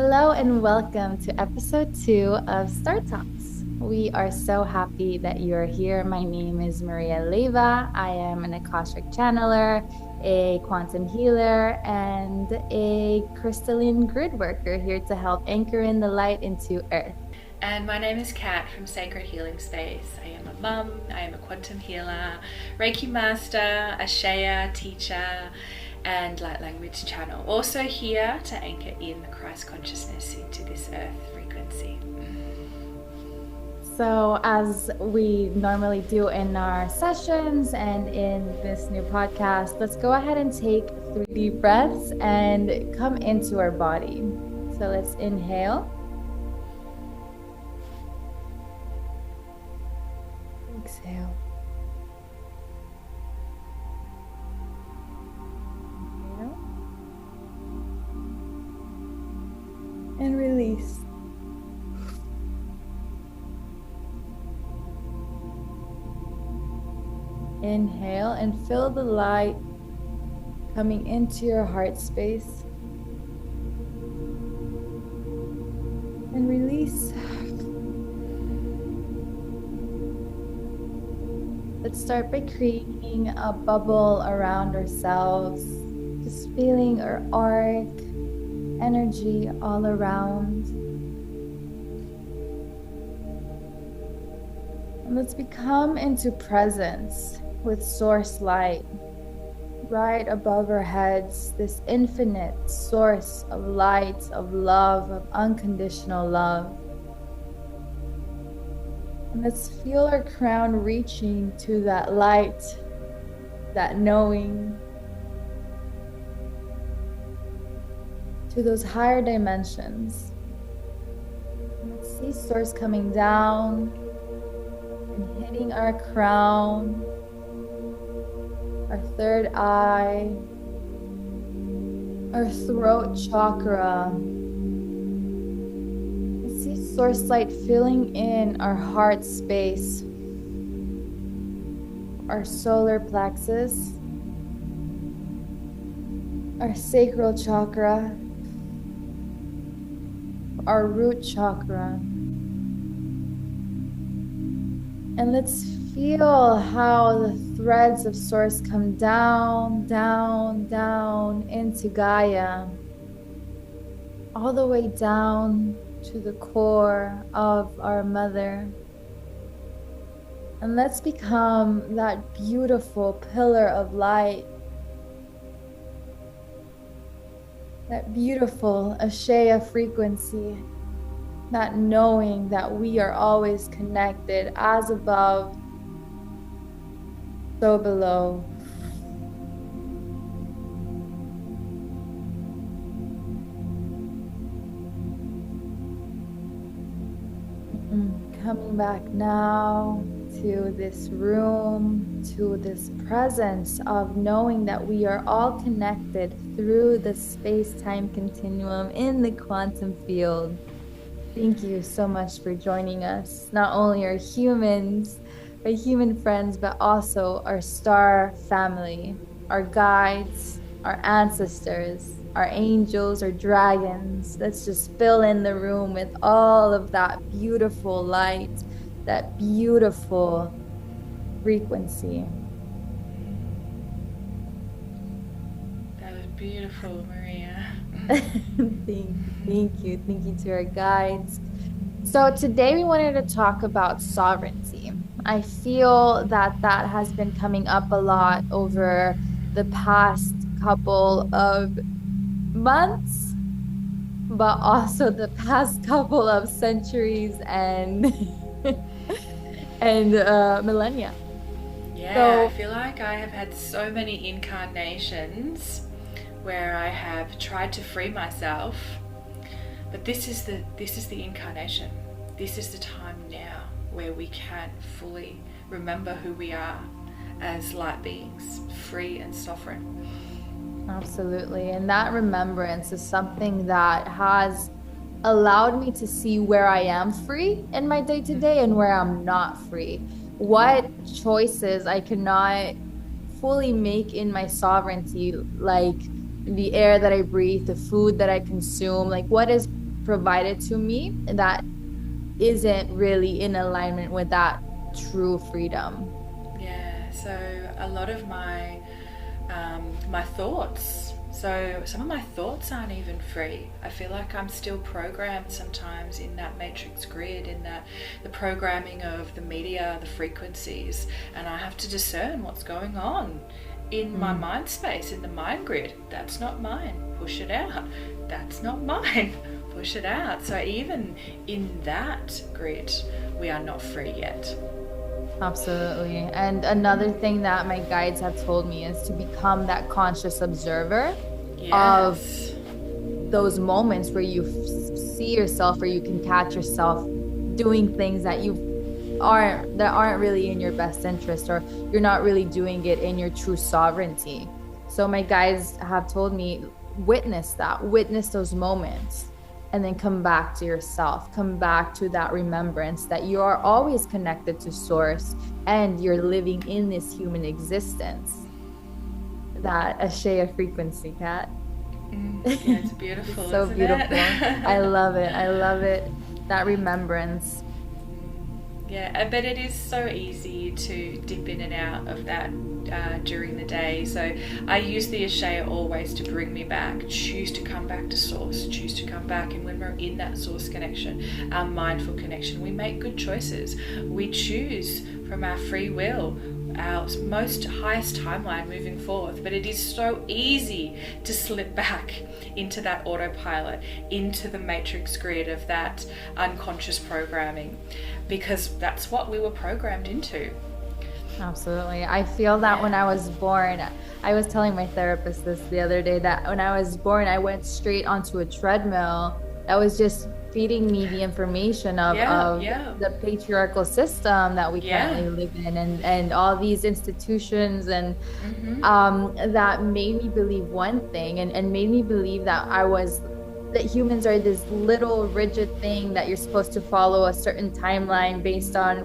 Hello and welcome to episode 2 of Star Talks. We are so happy that you're here. My name is Maria Leva. I am an Akashic channeler, a quantum healer, and a crystalline grid worker here to help anchor in the light into Earth. And my name is Kat from Sacred Healing Space. I am a mum, I am a quantum healer, Reiki master, a Shea teacher, and light language channel. Also here to anchor in the Christ consciousness into this earth frequency. So, as we normally do in our sessions and in this new podcast, let's go ahead and take 3 deep breaths and come into our body. So, let's inhale. Exhale. Inhale. And release. Inhale and feel the light coming into your heart space. And release. Let's start by creating a bubble around ourselves, just feeling our arc, energy all around. And let's become into presence with source light right above our heads, this infinite source of light, of love, of unconditional love. And let's feel our crown reaching to that light, that knowing, to those higher dimensions. And let's see source coming down and hitting our crown, our third eye, our throat chakra. See source light filling in our heart space, our solar plexus, our sacral chakra, our root chakra. And let's feel how the threads of source come down, down, down into Gaia, all the way down to the core of our mother. And let's become that beautiful pillar of light, that beautiful Ashaya frequency, that knowing that we are always connected, as above, so below. Coming back now to this room, to this presence of knowing that we are all connected through the space-time continuum in the quantum field. Thank you so much for joining us. Not only our humans, our human friends, but also our star family, our guides, our ancestors, our angels, our dragons. Let's just fill in the room with all of that beautiful light, that beautiful frequency. That was beautiful, Maria. Thank you. Thank you to our guides. So today we wanted to talk about sovereignty. I feel that that has been coming up a lot over the past couple of months, but also the past couple of centuries and millennia. Yeah, So, I feel like I have had so many incarnations where I have tried to free myself, but this is the incarnation. This is the time now where we can fully remember who we are as light beings, free and sovereign. absolutely. And that remembrance is something that has allowed me to see where I am free in my day-to-day and where I'm not free. What choices I cannot fully make in my sovereignty, like the air that I breathe, the food that I consume, like what is provided to me that isn't really in alignment with that true freedom. Yeah, so a lot of my thoughts. So some of my thoughts aren't even free. I feel like I'm still programmed sometimes in that matrix grid, in the programming of the media, the frequencies, and I have to discern what's going on in my mind space, in the mind grid. That's not mine. Push it out. That's not mine. Push it out. So even in that grid, we are not free yet. Absolutely. And another thing that my guides have told me is to become that conscious observer of Yes. those moments where you see yourself, or you can catch yourself doing things that aren't really in your best interest, or you're not really doing it in your true sovereignty. So my guides have told me, witness those moments, and then come back to yourself, come back to that remembrance that you are always connected to source, and you're living in this human existence. That Ashea frequency, Kat. Yeah, it's beautiful. It's so isn't beautiful. It? I love it. I love it. That remembrance. Yeah, but it is so easy to dip in and out of that during the day. So I use the Ashea always to bring me back. Choose to come back to source. Choose to come back. And when we're in that source connection, our mindful connection, we make good choices. We choose from our free will, our most highest timeline moving forth. But it is so easy to slip back into that autopilot, into the matrix grid of that unconscious programming, because that's what we were programmed into. Absolutely. I feel that when I was born, I was telling my therapist this the other day, that when I was born, I went straight onto a treadmill that was just feeding me the information of the patriarchal system that we currently live in, and all these institutions, and that made me believe one thing, and made me believe that that humans are this little rigid thing that you're supposed to follow a certain timeline based on,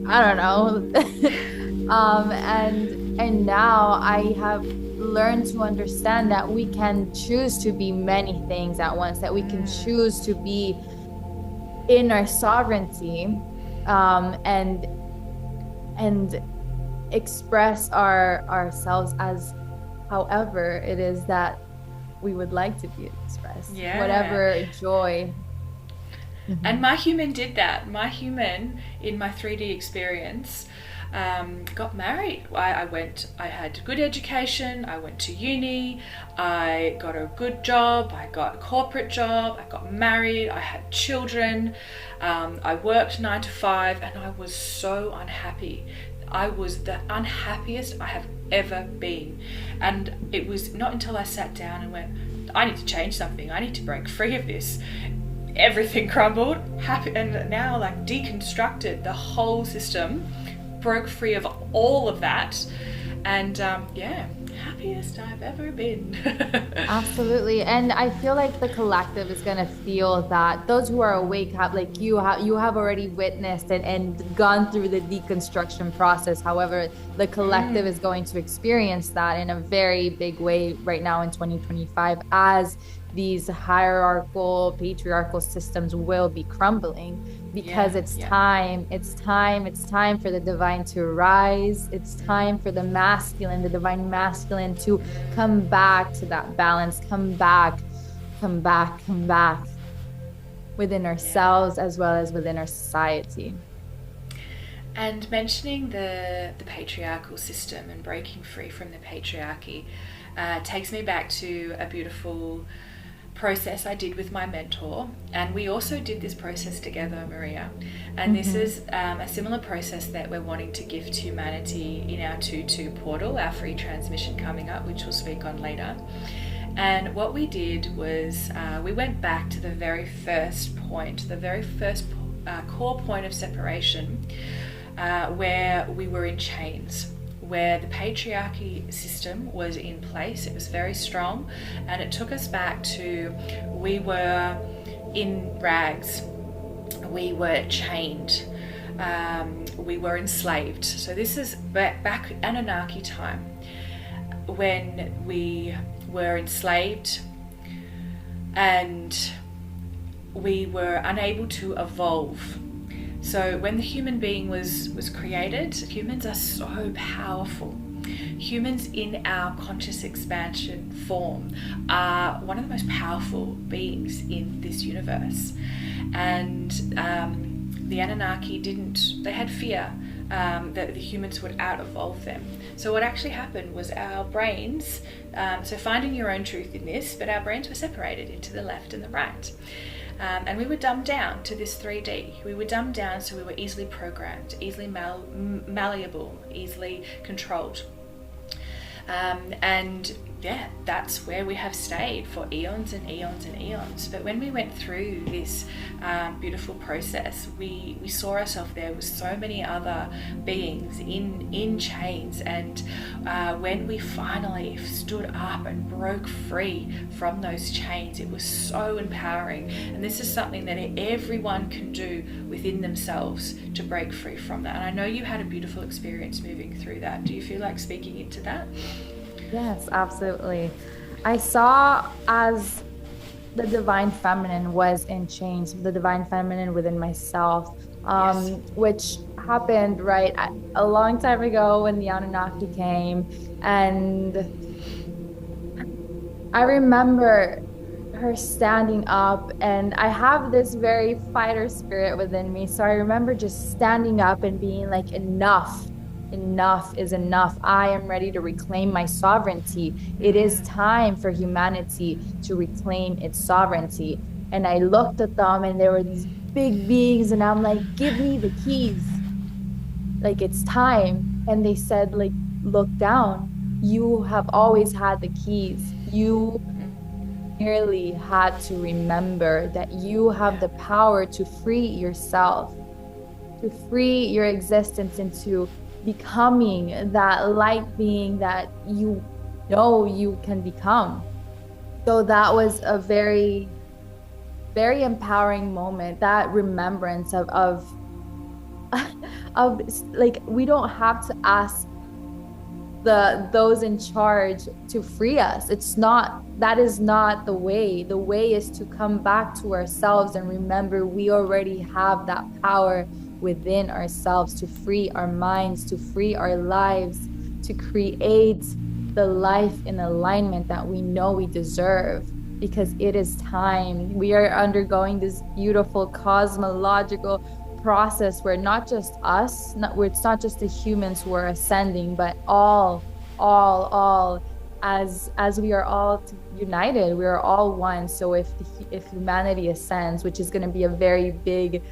I don't know. And now I have learned to understand that we can choose to be many things at once, that we can choose to be in our sovereignty, and express ourselves as however it is that we would like to be expressed. Whatever joy. And my human did that. My human, in my 3D experience, got married. I had good education, I went to uni, I got a good job, I got a corporate job, I got married, I had children, I worked 9 to 5, and I was so unhappy. I was the unhappiest I have ever been. And it was not until I sat down and went, I need to change something, I need to break free of this. Everything crumbled, and now like deconstructed the whole system, broke free of all of that, and happiest I've ever been. Absolutely. And I feel like the collective is going to feel that. Those who are awake have, like you have already witnessed and gone through the deconstruction process. However, the collective is going to experience that in a very big way right now in 2025, as these hierarchical, patriarchal systems will be crumbling, because it's time for the divine to rise. It's time for the divine masculine to come back to that balance, come back within ourselves as well as within our society. And mentioning the patriarchal system and breaking free from the patriarchy takes me back to a beautiful process I did with my mentor, and we also did this process together, Maria, and this is a similar process that we're wanting to gift humanity in our 2-2 portal, our free transmission coming up, which we'll speak on later. And what we did was we went back to the very first point, the very first core point of separation, where we were in chains, where the patriarchy system was in place. It was very strong, and it took us back to, we were in rags, we were chained, we were enslaved. So this is back Anunnaki time, when we were enslaved, and we were unable to evolve. So when the human being was created, humans are so powerful. Humans in our conscious expansion form are one of the most powerful beings in this universe. And the Anunnaki they had fear that the humans would out-evolve them. So what actually happened was our brains, so finding your own truth in this, but our brains were separated into the left and the right. And we were dumbed down to this 3D. We were dumbed down so we were easily programmed, easily malleable, easily controlled. And yeah, that's where we have stayed for eons and eons and eons. But when we went through this beautiful process, we saw ourselves there with so many other beings in chains. And when we finally stood up and broke free from those chains, it was so empowering. And this is something that everyone can do within themselves to break free from that. And I know you had a beautiful experience moving through that. Do you feel like speaking into that? Yes, absolutely. I saw as the divine feminine was in chains, the divine feminine within myself, Yes. which happened right a long time ago when the Anunnaki came. And I remember her standing up, and I have this very fighter spirit within me. So I remember just standing up and being like, enough is enough. I am ready to reclaim my sovereignty. It is time for humanity to reclaim its sovereignty. And I looked at them, and there were these big beings, and I'm like, give me the keys. Like, it's time. And they said, like, look down. You have always had the keys. You merely had to remember that you have the power to free yourself, to free your existence into becoming that light being that you know you can become. So that was a very, very empowering moment, that remembrance of like, we don't have to ask those in charge to free us. That is not the way. The way is to come back to ourselves and remember we already have that power within ourselves to free our minds, to free our lives, to create the life in alignment that we know we deserve, because it is time. We are undergoing this beautiful cosmological process where not just us, where it's not just the humans who are ascending, but all as we are all united, we are all one. So if humanity ascends, which is going to be a very big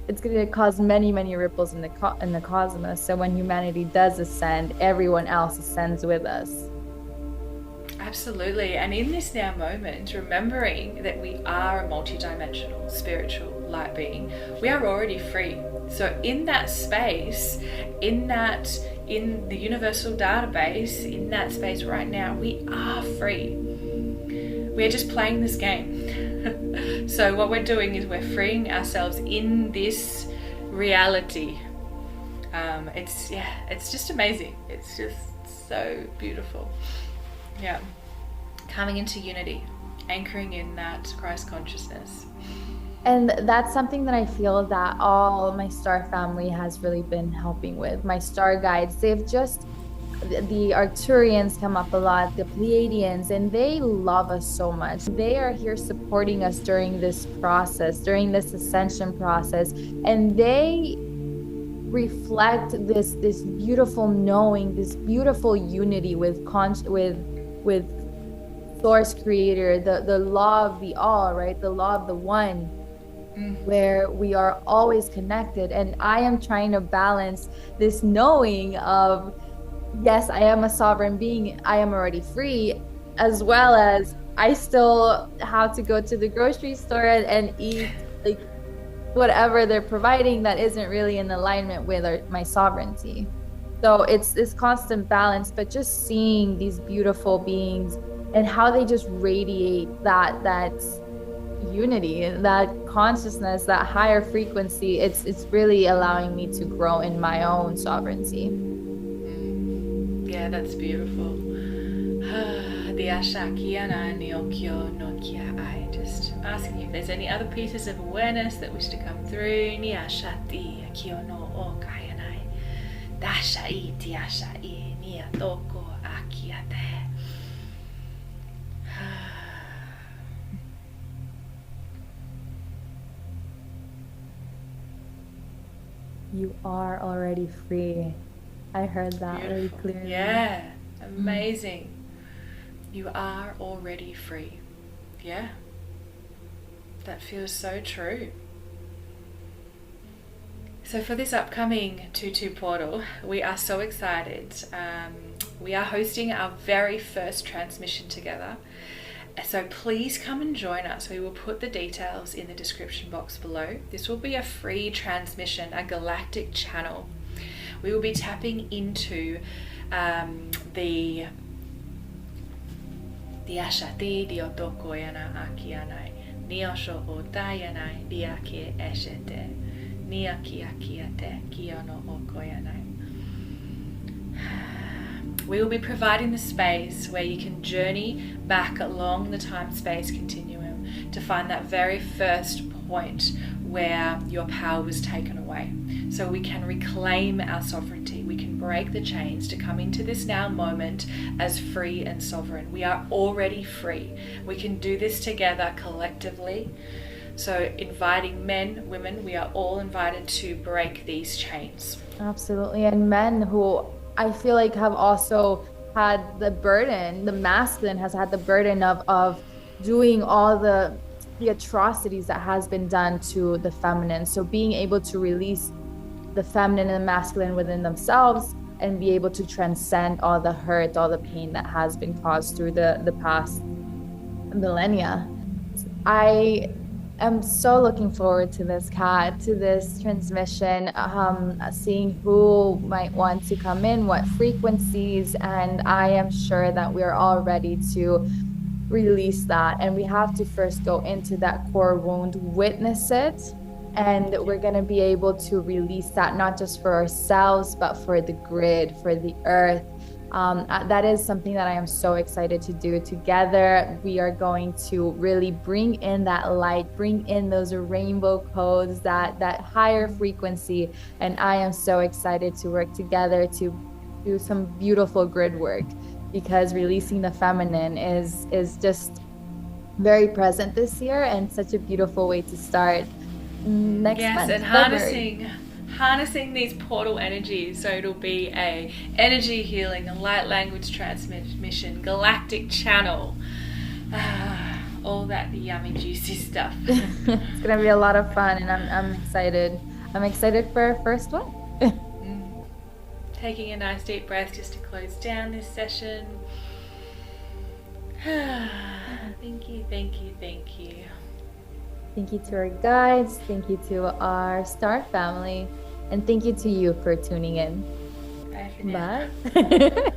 it's going to cause many ripples in the cosmos. So when humanity does ascend, everyone else ascends with us. Absolutely. And in this now moment, remembering that we are a multidimensional spiritual light being, we are already free. So in that space, in the universal database, in that space right now, we are free. We're just playing this game. So what we're doing is we're freeing ourselves in this reality. It's just amazing. It's just so beautiful. Yeah. Coming into unity, anchoring in that Christ consciousness. And that's something that I feel that all my star family has really been helping with. My star guides, the Arcturians come up a lot, the Pleiadians, and they love us so much. They are here supporting us during this process, during this ascension process, and they reflect this beautiful knowing, this beautiful unity with Source Creator, the law of the all, right? The law of the one, where we are always connected. And I am trying to balance this knowing of, yes, I am a sovereign being, I am already free, as well as I still have to go to the grocery store and eat like whatever they're providing that isn't really in alignment with my sovereignty. So it's this constant balance, but just seeing these beautiful beings and how they just radiate that unity, that consciousness, that higher frequency, it's really allowing me to grow in my own sovereignty. Yeah, that's beautiful. Just asking if there's any other pieces of awareness that wish to come through. You are already free. I heard that very clearly. Yeah, amazing. You are already free. Yeah, that feels so true. So for this upcoming 2-2 portal, we are so excited. We are hosting our very first transmission together. So please come and join us. We will put the details in the description box below. This will be a free transmission, a galactic channel. We will be tapping into the Ashati Diotokoyana Akianai, Niosho Otayanai, Diake Eshete, Niakiakiate, Kiono Okoyanai. We will be providing the space where you can journey back along the time-space continuum to find that very first point where your power was taken away. So we can reclaim our sovereignty. We can break the chains to come into this now moment as free and sovereign. We are already free. We can do this together collectively. So inviting men, women, we are all invited to break these chains. Absolutely. And men who I feel like have also had the burden, the masculine has had the burden of doing all the atrocities that has been done to the feminine. So being able to release the feminine and the masculine within themselves and be able to transcend all the hurt, all the pain that has been caused through the past millennia. I am so looking forward to this, Kat, to this transmission, seeing who might want to come in, what frequencies, and I am sure that we're all ready to release that. And we have to first go into that core wound, witness it, and we're going to be able to release that, not just for ourselves, but for the grid, for the earth. That is something that I am so excited to do together. We are going to really bring in that light, bring in those rainbow codes, that higher frequency. And I am so excited to work together to do some beautiful grid work, because releasing the feminine is just very present this year and such a beautiful way to start next month. Yes, and harnessing these portal energies, so it'll be a energy healing, a light language transmission, galactic channel, all that yummy juicy stuff. It's gonna be a lot of fun, and I'm excited. I'm excited for our first one. Taking a nice deep breath just to close down this session. Thank you, thank you, thank you. Thank you to our guides, thank you to our star family, and thank you to you for tuning in. Bye for now. Bye.